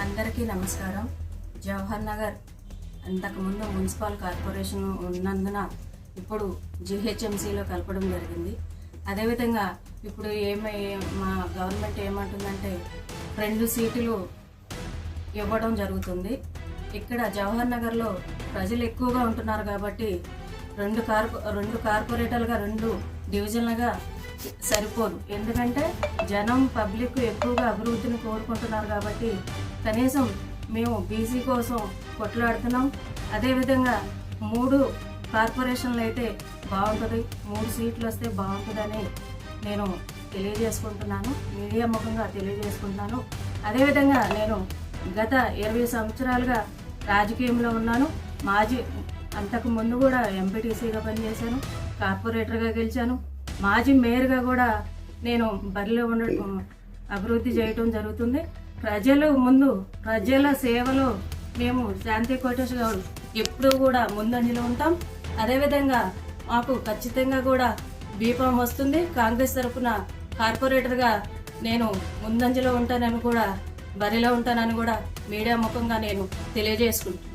అందరికీ నమస్కారం. జవహర్ నగర్ అంతకుముందు మున్సిపల్ కార్పొరేషన్ ఉన్నందున ఇప్పుడు జిహెచ్ఎంసీలో కలపడం జరిగింది. అదేవిధంగా ఇప్పుడు మా గవర్నమెంట్ ఏమంటుందంటే 2 సీట్లు ఇవ్వడం జరుగుతుంది. ఇక్కడ జవహర్ నగర్లో ప్రజలు ఎక్కువగా ఉంటున్నారు కాబట్టి 2 కార్పొరేటర్లుగా 2 డివిజన్లుగా సరిపోదు. ఎందుకంటే జనం పబ్లిక్ ఎక్కువగా అభివృద్ధిని కోరుకుంటున్నారు కాబట్టి కనీసం మేము బీసీ కోసం కొట్లాడుతున్నాం. అదేవిధంగా 3 కార్పొరేషన్లు అయితే బాగుంటుంది, 3 సీట్లు వస్తే బాగుంటుందని నేను తెలియజేసుకుంటున్నాను, మీడియా ముఖంగా తెలియజేసుకుంటున్నాను. అదేవిధంగా నేను గత 20 సంవత్సరాలుగా రాజకీయంలో ఉన్నాను. అంతకు ముందు కూడా ఎంపీటీసీగా పనిచేశాను, కార్పొరేటర్గా గెలిచాను, మాజీ మేయర్గా కూడా నేను బరిలో అభివృద్ధి చేయటం జరుగుతుంది. ప్రజల సేవలో మేము శాంతి కోటేష్ గారు ఎప్పుడూ కూడా ముందంజలో ఉంటాం. అదేవిధంగా మాకు ఖచ్చితంగా కూడా బీఫామ్ వస్తుంది. కాంగ్రెస్ తరఫున కార్పొరేటర్గా నేను ముందంజలో ఉంటానని కూడా బరిలో ఉంటానని కూడా మీడియా ముఖంగా నేను తెలియజేసుకుంటాను.